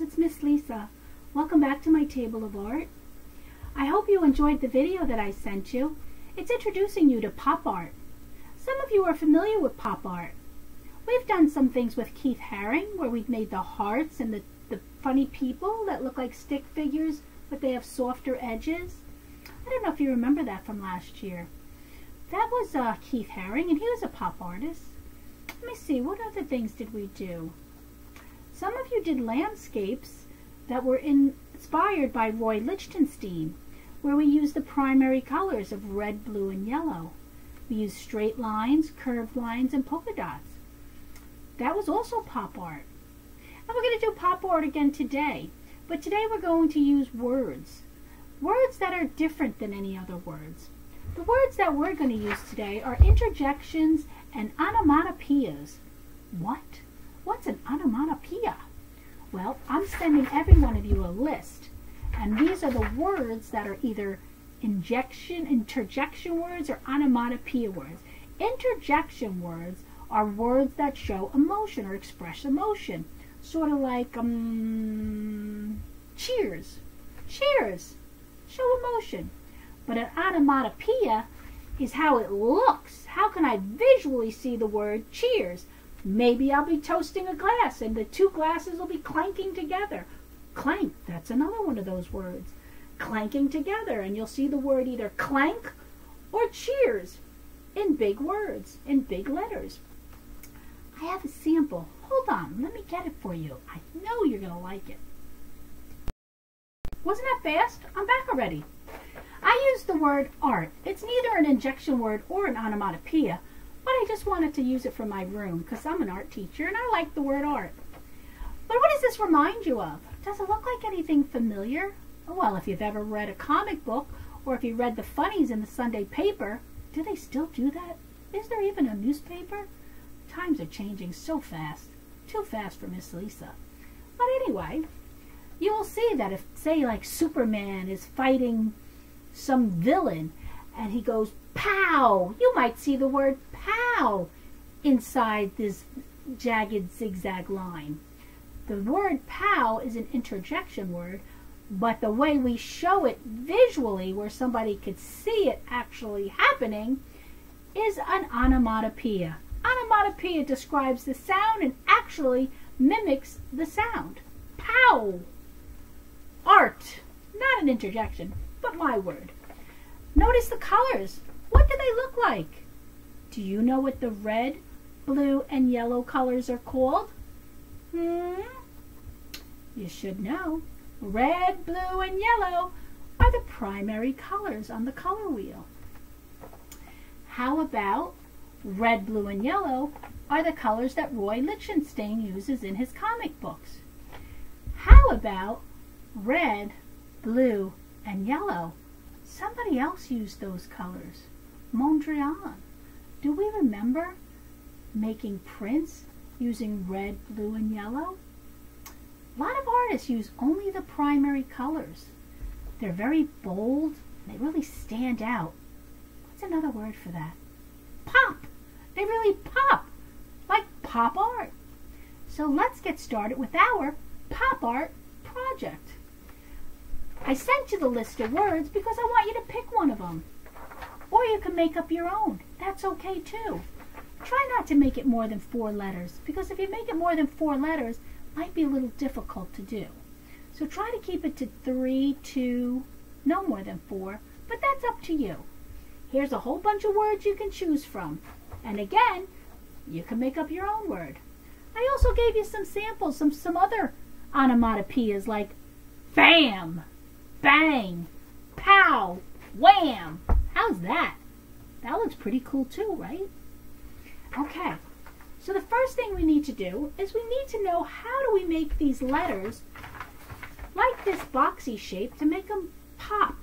It's Miss Lisa. Welcome back to my table of art. I hope you enjoyed the video that I sent you. It's introducing you to pop art. Some of you are familiar with pop art. We've done some things with Keith Haring where we've made the hearts and the funny people that look like stick figures but they have softer edges. I don't know if you remember that from last year. That was Keith Haring, and he was a pop artist. Let me see, what other things did we do? Some of you did landscapes that were inspired by Roy Lichtenstein, where we used the primary colors of red, blue, and yellow. We used straight lines, curved lines, and polka dots. That was also pop art. And we're going to do pop art again today, but today we're going to use words. Words that are different than any other words. The words that we're going to use today are interjections and onomatopoeias. What? What's an onomatopoeia? Well, I'm sending every one of you a list, and these are the words that are either interjection words or onomatopoeia words. Interjection words are words that show emotion or express emotion, sort of like cheers. Cheers. Show emotion. But an onomatopoeia is how it looks. How can I visually see the word cheers? Maybe I'll be toasting a glass and the two glasses will be clanking together. Clank, that's another one of those words. Clanking together, and you'll see the word either clank or cheers in big words, in big letters. I have a sample. Hold on, let me get it for you. I know you're going to like it. Wasn't that fast? I'm back already. I used the word art. It's neither an injection word or an onomatopoeia, but I just wanted to use it for my room because I'm an art teacher and I like the word art. But what does this remind you of? Does it look like anything familiar? Well, if you've ever read a comic book or if you read the funnies in the Sunday paper, do they still do that? Is there even a newspaper? Times are changing so fast. Too fast for Miss Lisa. But anyway, you will see that if, say, like Superman is fighting some villain and he goes pow, you might see the word pow inside this jagged zigzag line. The word pow is an interjection word, but the way we show it visually where somebody could see it actually happening is an onomatopoeia. Onomatopoeia describes the sound and actually mimics the sound. Pow! Art. Not an interjection, but my word. Notice the colors. What do they look like? Do you know what the red, blue, and yellow colors are called? You should know. Red, blue, and yellow are the primary colors on the color wheel. How about red, blue, and yellow are the colors that Roy Lichtenstein uses in his comic books? How about red, blue, and yellow? Somebody else used those colors. Mondrian. Do we remember making prints using red, blue, and yellow? A lot of artists use only the primary colors. They're very bold, and they really stand out. What's another word for that? Pop! They really pop, like pop art. So let's get started with our pop art project. I sent you the list of words because I want you to pick one of them. Or you can make up your own. That's okay too. Try not to make it more than 4 letters, because if you make it more than 4 letters, it might be a little difficult to do. So try to keep it to 3, 2, no more than 4, but that's up to you. Here's a whole bunch of words you can choose from. And again, you can make up your own word. I also gave you some samples, some other onomatopoeias like bam, bang, pow, wham. How's that? That looks pretty cool too, right? Okay, so the first thing we need to do is we need to know how do we make these letters like this boxy shape to make them pop.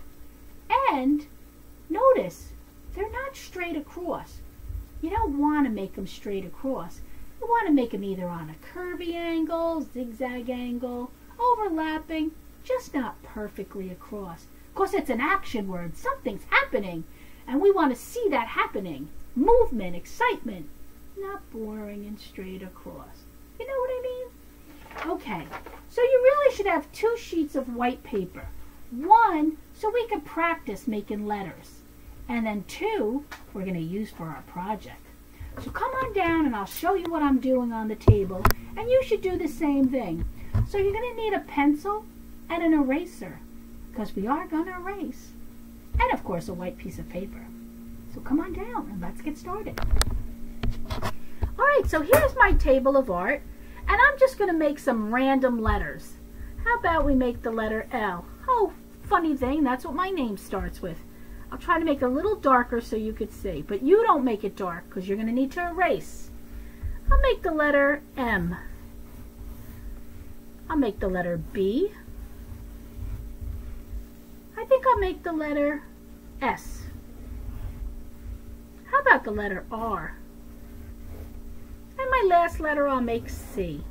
And notice, they're not straight across. You don't want to make them straight across. You want to make them either on a curvy angle, zigzag angle, overlapping, just not perfectly across. Of course, it's an action word. Something's happening, and we want to see that happening. Movement, excitement, not boring and straight across. You know what I mean? Okay, so you really should have 2 sheets of white paper. 1, so we can practice making letters. And then 2, we're going to use for our project. So come on down and I'll show you what I'm doing on the table. And you should do the same thing. So you're going to need a pencil and an eraser, because we are going to erase. And of course a white piece of paper. So come on down and let's get started. Alright, so here's my table of art. And I'm just going to make some random letters. How about we make the letter L? Oh, funny thing, that's what my name starts with. I'll try to make it a little darker so you could see. But you don't make it dark because you're going to need to erase. I'll make the letter M. I'll make the letter B. I think I'll make the letter S. How about the letter R? And my last letter I'll make C.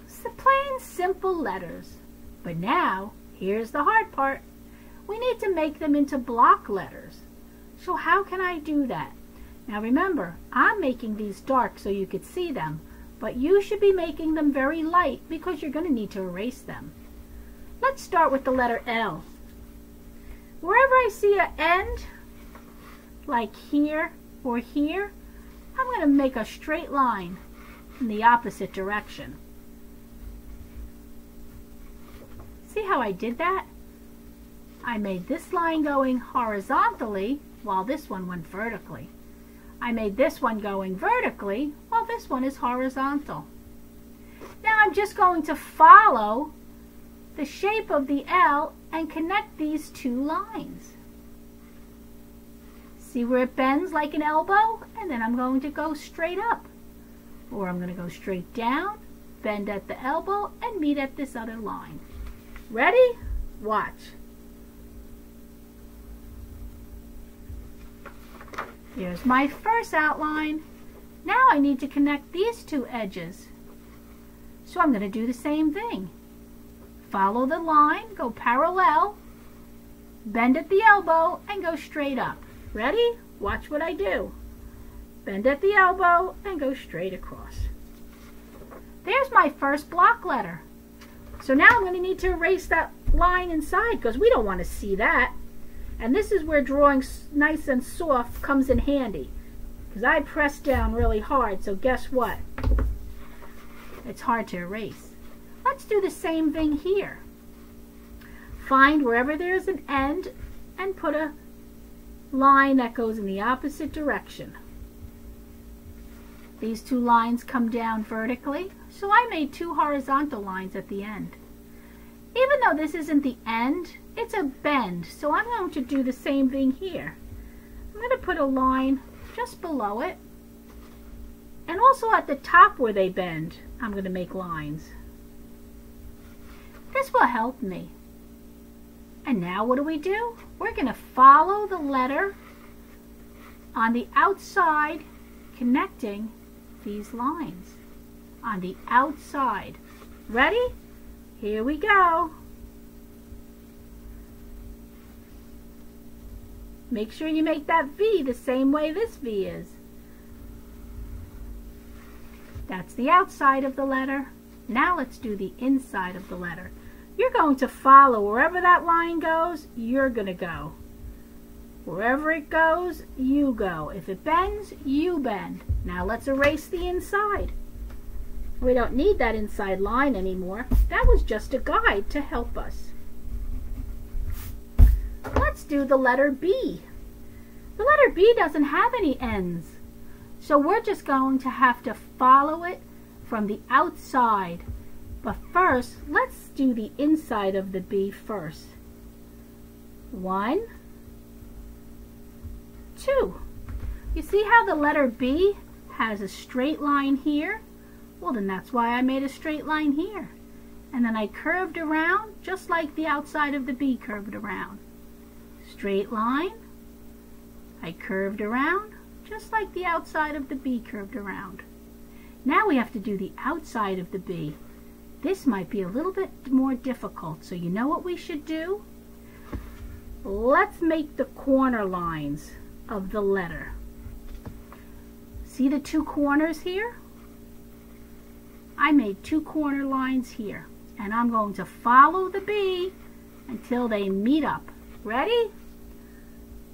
So plain, simple letters. But now, here's the hard part. We need to make them into block letters. So how can I do that? Now remember, I'm making these dark so you could see them, but you should be making them very light because you're going to need to erase them. Let's start with the letter L. Wherever I see an end, like here or here, I'm going to make a straight line in the opposite direction. See how I did that? I made this line going horizontally while this one went vertically. I made this one going vertically while this one is horizontal. Now I'm just going to follow the shape of the L and connect these 2 lines. See where it bends like an elbow? And then I'm going to go straight up. Or I'm going to go straight down, bend at the elbow, and meet at this other line. Ready? Watch. Here's my first outline. Now I need to connect these 2 edges. So I'm going to do the same thing. Follow the line, go parallel, bend at the elbow, and go straight up. Ready? Watch what I do. Bend at the elbow and go straight across. There's my first block letter. So now I'm going to need to erase that line inside because we don't want to see that. And this is where drawing nice and soft comes in handy. Because I pressed down really hard, so guess what? It's hard to erase. Let's do the same thing here. Find wherever there's an end and put a line that goes in the opposite direction. These 2 lines come down vertically, so I made 2 horizontal lines at the end. Even though this isn't the end, it's a bend, so I'm going to do the same thing here. I'm going to put a line just below it, and also at the top where they bend, I'm going to make lines. This will help me. And now what do? We're going to follow the letter on the outside, connecting these lines on the outside. Ready? Here we go. Make sure you make that V the same way this V is. That's the outside of the letter. Now let's do the inside of the letter. You're going to follow wherever that line goes, you're going to go. Wherever it goes, you go. If it bends, you bend. Now let's erase the inside. We don't need that inside line anymore. That was just a guide to help us. Let's do the letter B. The letter B doesn't have any ends. So we're just going to have to follow it from the outside. But first, let's do the inside of the B first. 1, 2. You see how the letter B has a straight line here? Well, then that's why I made a straight line here. And then I curved around just like the outside of the B curved around. Straight line. I curved around just like the outside of the B curved around. Now we have to do the outside of the B. This might be a little bit more difficult, so you know what we should do? Let's make the corner lines of the letter. See the 2 corners here? I made 2 corner lines here, and I'm going to follow the B until they meet up. Ready?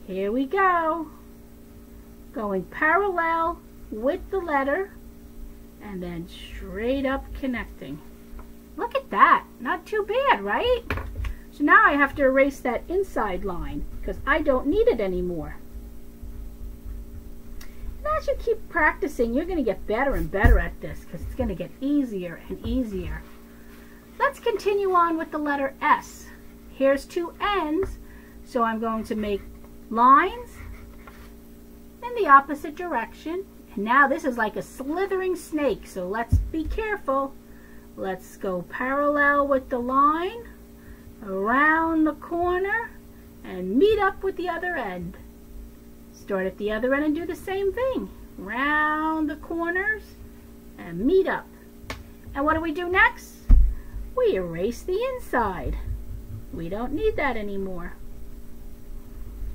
Here we go. Going parallel with the letter and then straight up connecting. Look at that. Not too bad, right? So now I have to erase that inside line because I don't need it anymore. And as you keep practicing, you're going to get better and better at this because it's going to get easier and easier. Let's continue on with the letter S. Here's 2 ends, so I'm going to make lines in the opposite direction. And now this is like a slithering snake, so let's be careful. Let's go parallel with the line, around the corner, and meet up with the other end. Start at the other end and do the same thing. Round the corners and meet up. And what do we do next? We erase the inside. We don't need that anymore.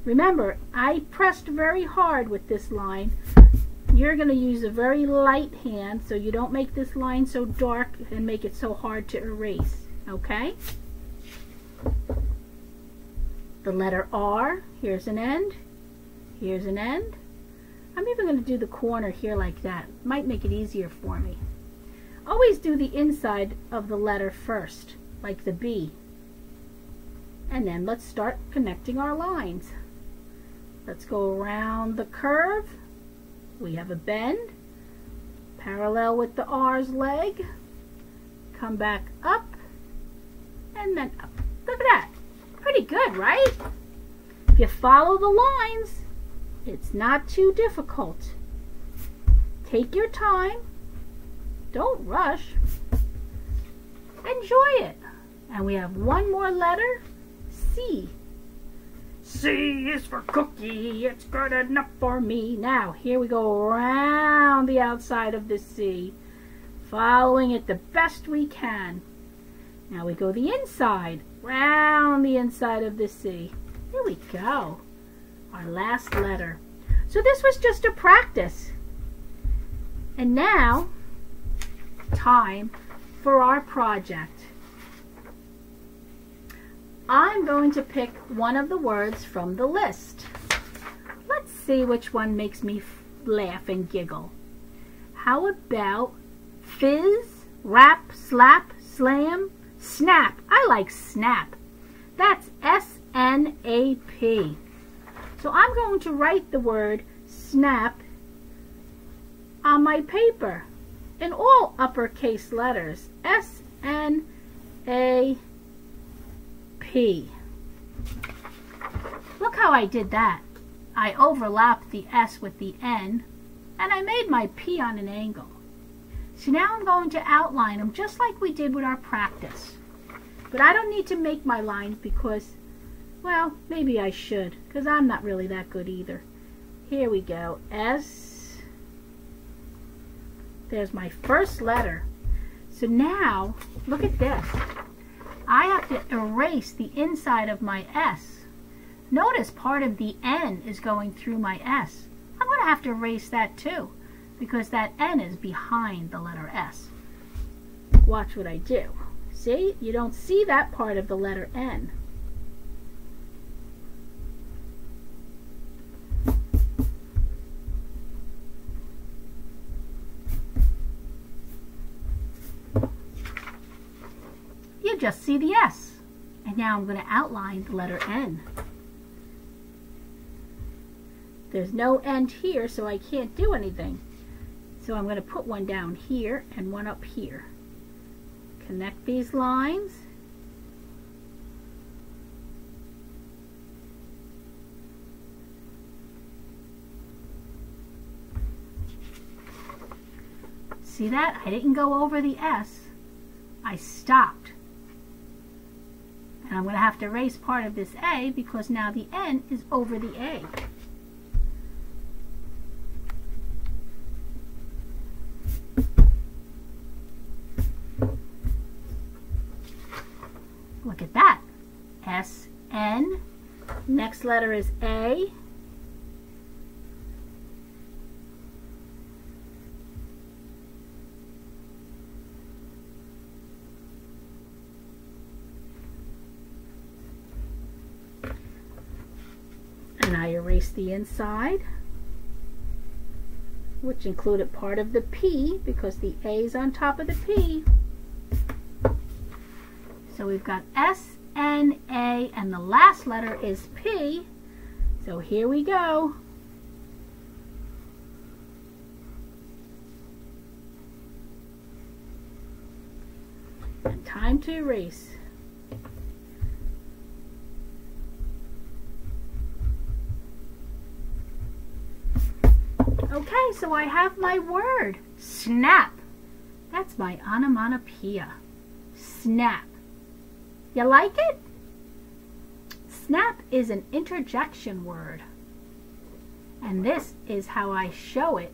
Remember, I pressed very hard with this line. You're going to use a very light hand so you don't make this line so dark and make it so hard to erase. Okay? The letter R, here's an end, here's an end. I'm even going to do the corner here like that. Might make it easier for me. Always do the inside of the letter first, like the B. And then let's start connecting our lines. Let's go around the curve. We have a bend, parallel with the R's leg, come back up, and then up. Look at that. Pretty good, right? If you follow the lines, it's not too difficult. Take your time. Don't rush. Enjoy it. And we have one more letter, C. C is for cookie, it's good enough for me. Now, here we go around the outside of the C, following it the best we can. Now we go the inside, round the inside of the C. Here we go, our last letter. So this was just a practice. And now, time for our project. I'm going to pick one of the words from the list. Let's see which one makes me laugh and giggle. How about fizz, rap, slap, slam, snap? I like snap. That's S-N-A-P. So I'm going to write the word snap on my paper in all uppercase letters. S-N-A-P. Look how I did that. I overlapped the S with the N, and I made my P on an angle. So now I'm going to outline them just like we did with our practice. But I don't need to make my lines because, well, maybe I should, because I'm not really that good either. Here we go. S. There's my first letter. So now, look at this. I have to erase the inside of my S. Notice part of the N is going through my S. I'm going to have to erase that too, because that N is behind the letter S. Watch what I do. See? You don't see that part of the letter N. You just see the S. And now I'm going to outline the letter N. There's no end here, so I can't do anything. So I'm going to put one down here and one up here. Connect these lines. See that? I didn't go over the S. I stopped. And I'm going to have to erase part of this A because now the N is over the A. Look at that. S-N. Next letter is A. And I erase the inside, which included part of the P because the A is on top of the P. So we've got S, N, A, and the last letter is P. So here we go. And time to erase. Okay, so I have my word, snap. That's my onomatopoeia. Snap. You like it? Snap is an interjection word. And this is how I show it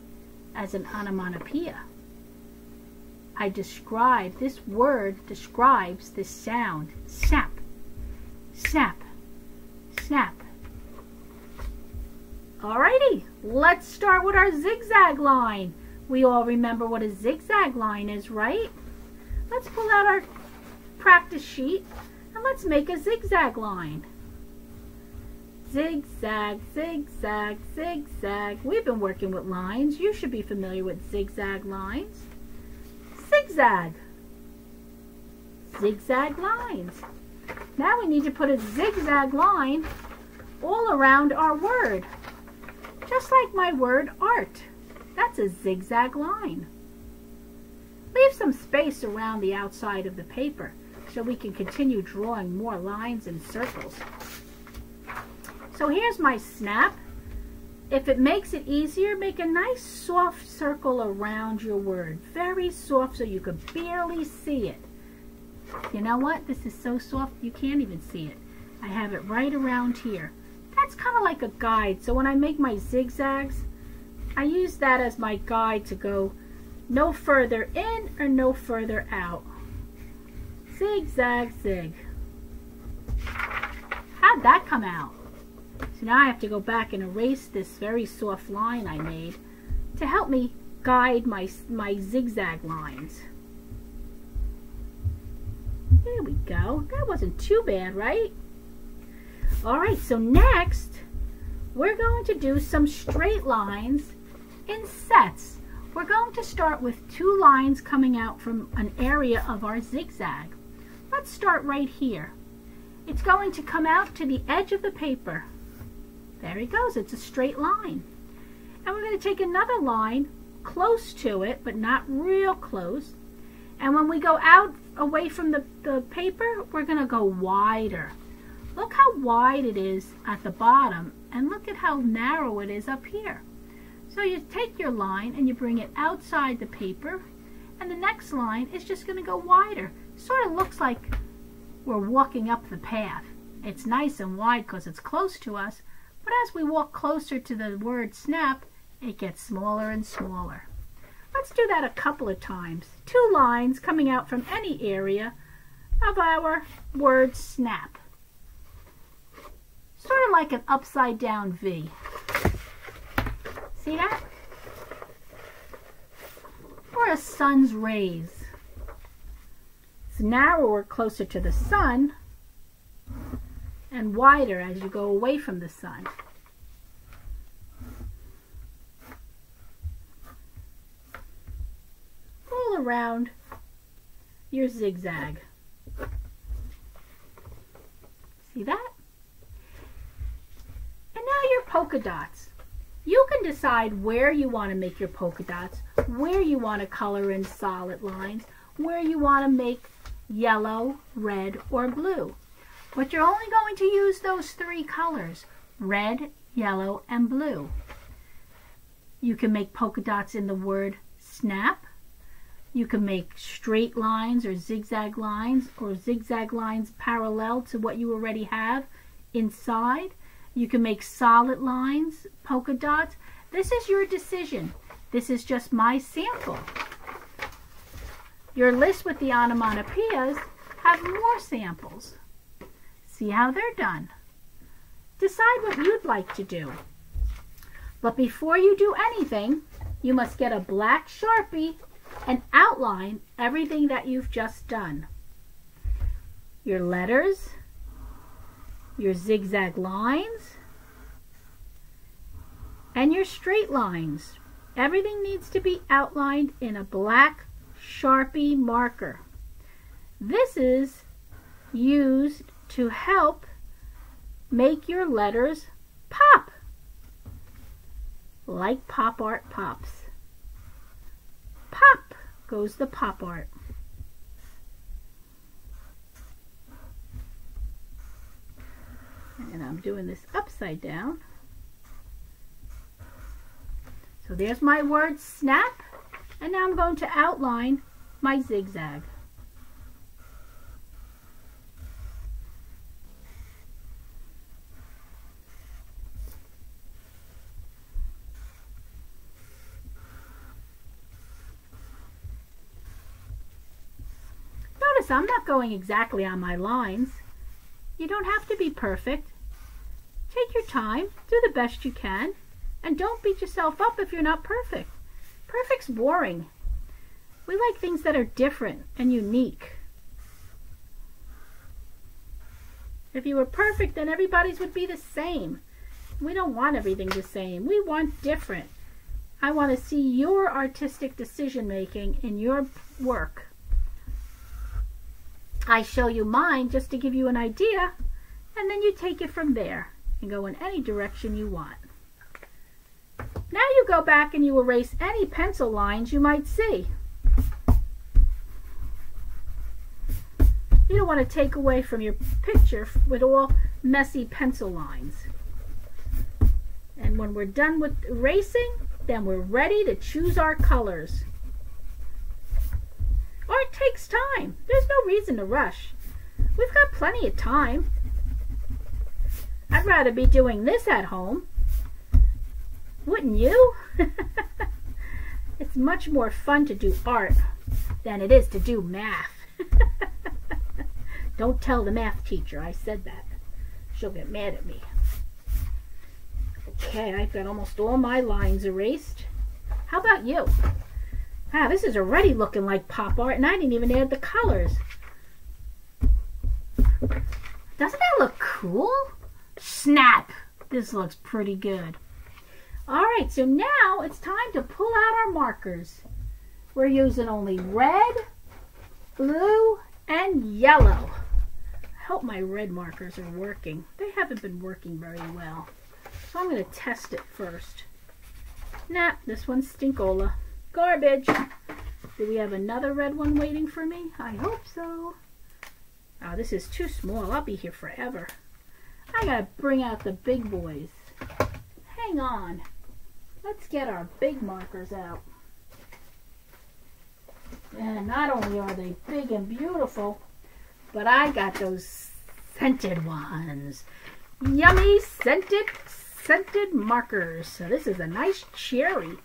as an onomatopoeia. I describe, this word describes this sound. Snap, snap, snap. Alrighty, let's start with our zigzag line. We all remember what a zigzag line is, right? Let's pull out our practice sheet and let's make a zigzag line. Zigzag, zigzag, zigzag. We've been working with lines. You should be familiar with zigzag lines. Zigzag. Zigzag lines. Now we need to put a zigzag line all around our word. Just like my word art. That's a zigzag line. Leave some space around the outside of the paper so we can continue drawing more lines and circles. So here's my snap. If it makes it easier, make a nice soft circle around your word. Very soft so you can barely see it. You know what? This is so soft you can't even see it. I have it right around here. That's kind of like a guide. So when I make my zigzags, I use that as my guide to go no further in or no further out. Zigzag, zig. How'd that come out? So now I have to go back and erase this very soft line I made to help me guide my zigzag lines. There we go. That wasn't too bad, right? Alright, so next we're going to do some straight lines in sets. We're going to start with 2 lines coming out from an area of our zigzag. Let's start right here. It's going to come out to the edge of the paper. There it goes. It's a straight line. And we're going to take another line close to it, but not real close. And when we go out away from the paper, we're going to go wider. Look how wide it is at the bottom, and look at how narrow it is up here. So you take your line and you bring it outside the paper, and the next line is just going to go wider. Sort of looks like we're walking up the path. It's nice and wide because it's close to us, but as we walk closer to the word snap, it gets smaller and smaller. Let's do that a couple of times. 2 lines coming out from any area of our word snap. Sort of like an upside down V. See that? Or a sun's rays. It's narrower closer to the sun and wider as you go away from the sun. All around your zigzag. See that? And now your polka dots. You can decide where you want to make your polka dots, where you want to color in solid lines, where you want to make yellow, red, or blue. But you're only going to use those 3 colors, red, yellow, and blue. You can make polka dots in the word snap. You can make straight lines or zigzag lines parallel to what you already have inside. You can make solid lines, polka dots. This is your decision. This is just my sample. Your list with the onomatopoeias have more samples. See how they're done. Decide what you'd like to do. But before you do anything, you must get a black Sharpie and outline everything that you've just done. Your letters, your zigzag lines, and your straight lines. Everything needs to be outlined in a black Sharpie marker. This is used to help make your letters pop, like pop art pops. Pop goes the pop art. And I'm doing this upside down. So there's my word snap, and now I'm going to outline my zigzag. Notice I'm not going exactly on my lines. You don't have to be perfect. Take your time, do the best you can, and don't beat yourself up if you're not perfect. Perfect's boring. We like things that are different and unique. If you were perfect, then everybody's would be the same. We don't want everything the same. We want different. I want to see your artistic decision making in your work. I show you mine just to give you an idea, and then you take it from there and go in any direction you want. Now you go back and you erase any pencil lines you might see. You don't want to take away from your picture with all messy pencil lines. And when we're done with erasing, then we're ready to choose our colors. Art takes time. There's no reason to rush. We've got plenty of time. I'd rather be doing this at home. Wouldn't you? It's much more fun to do art than it is to do math. Don't tell the math teacher I said that. She'll get mad at me. Okay, I've got almost all my lines erased. How about you? Wow, this is already looking like pop art, and I didn't even add the colors. Doesn't that look cool? Snap! This looks pretty good. Alright, so now it's time to pull out our markers. We're using only red, blue, and yellow. I hope my red markers are working. They haven't been working very well. So I'm going to test it first. Nah, this one's stinkola. Garbage. Do we have another red one waiting for me? I hope so. Oh, this is too small. I'll be here forever. I gotta bring out the big boys. Hang on. Let's get our big markers out. And not only are they big and beautiful, but I got those scented ones. Yummy scented markers. So this is a nice cherry.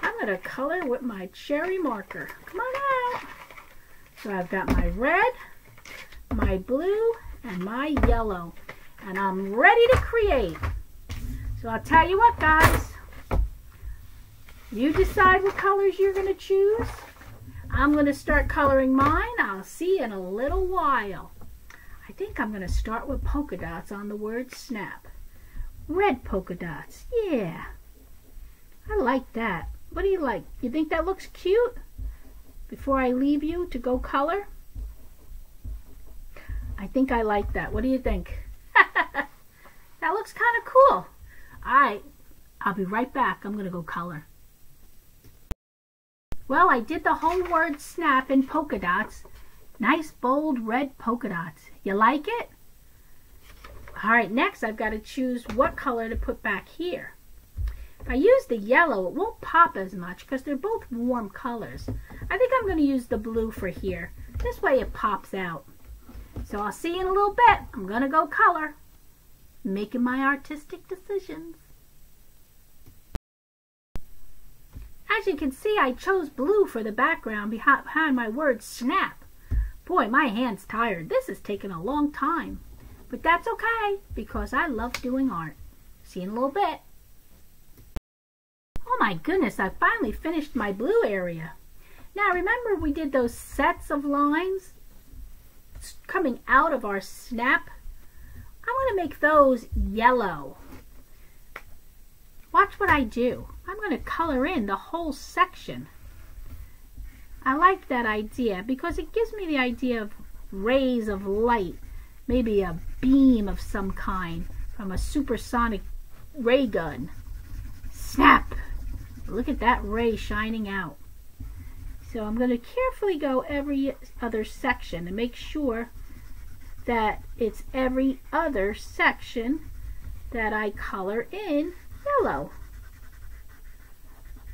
I'm going to color with my cherry marker. Come on out. So I've got my red, my blue, and my yellow. And I'm ready to create. So I'll tell you what, guys. You decide what colors you're going to choose. I'm going to start coloring mine. I'll see you in a little while. I think I'm going to start with polka dots on the word snap. Red polka dots. Yeah. I like that. What do you like? You think that looks cute? Before I leave you to go color? I think I like that. What do you think? That looks kind of cool. Alright, I'll be right back. I'm going to go color. Well, I did the whole word snap in polka dots. Nice bold red polka dots. You like it? Alright, next I've got to choose what color to put back here. If I use the yellow, it won't pop as much because they're both warm colors. I think I'm going to use the blue for here. This way it pops out. So I'll see you in a little bit. I'm going to go color. Making my artistic decisions. As you can see, I chose blue for the background behind my word snap. Boy, my hand's tired. This has taken a long time. But that's okay because I love doing art. See you in a little bit. Oh my goodness, I finally finished my blue area. Now remember we did those sets of lines coming out of our snap? I want to make those yellow. Why watch what I do. I'm going to color in the whole section. I like that idea because it gives me the idea of rays of light, maybe a beam of some kind from a supersonic ray gun. Snap! Look at that ray shining out. So I'm going to carefully go every other section and make sure that it's every other section that I color in yellow.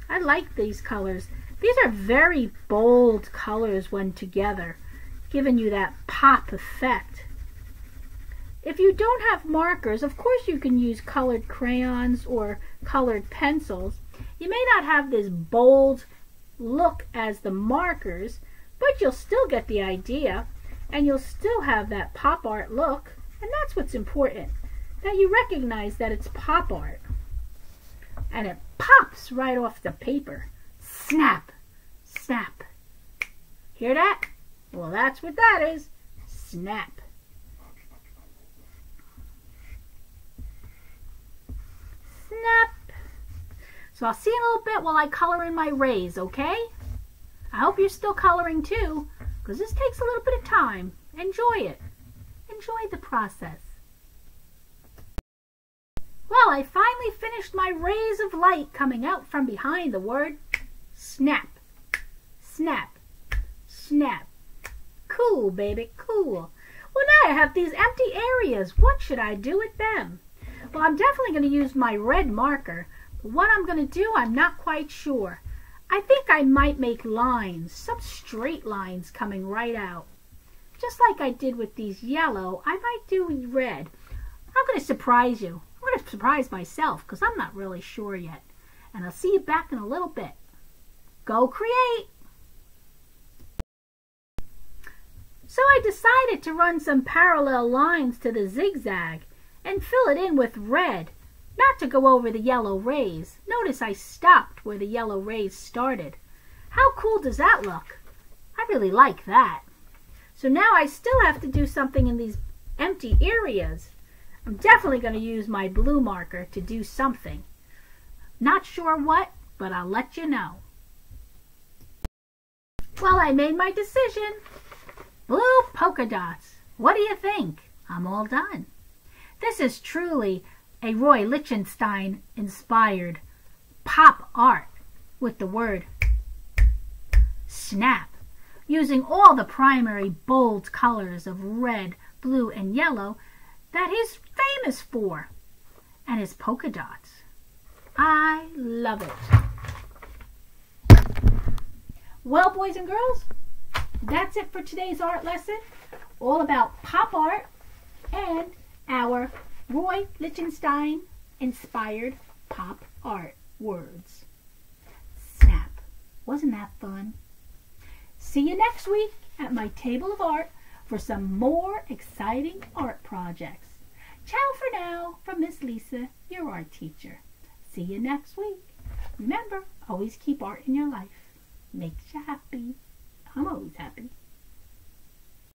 I like these colors. These are very bold colors when together, giving you that pop effect. If you don't have markers, of course you can use colored crayons or colored pencils. You may not have this bold look as the markers, but you'll still get the idea, and you'll still have that pop art look, and that's what's important, that you recognize that it's pop art. And it pops right off the paper. Snap! Snap! Hear that? Well, that's what that is. Snap! Snap! So I'll see you in a little bit while I color in my rays, okay? I hope you're still coloring too, because this takes a little bit of time. Enjoy it. Enjoy the process. Well, I finally finished my rays of light coming out from behind the word snap. Snap. Snap. Cool, baby, cool. Well, now I have these empty areas. What should I do with them? Well, I'm definitely going to use my red marker. But what I'm going to do, I'm not quite sure. I think I might make lines, some straight lines coming right out. Just like I did with these yellow, I might do red. I'm going to surprise you. I'm going to surprise myself because I'm not really sure yet. And I'll see you back in a little bit. Go create! So I decided to run some parallel lines to the zigzag and fill it in with red, not to go over the yellow rays. Notice I stopped where the yellow rays started. How cool does that look? I really like that. So now I still have to do something in these empty areas. I'm definitely going to use my blue marker to do something. Not sure what, but I'll let you know. Well, I made my decision. Blue polka dots. What do you think? I'm all done. This is truly a Roy Lichtenstein inspired pop art with the word snap, using all the primary bold colors of red, blue, and yellow that he's famous for, and his polka dots. I love it. Well, boys and girls, that's it for today's art lesson, all about pop art and our Roy Lichtenstein inspired pop art words. Snap. Wasn't that fun? See you next week at my table of art for some more exciting art projects. Ciao for now from Miss Lisa, your art teacher. See you next week. Remember, always keep art in your life. Makes you happy. I'm always happy.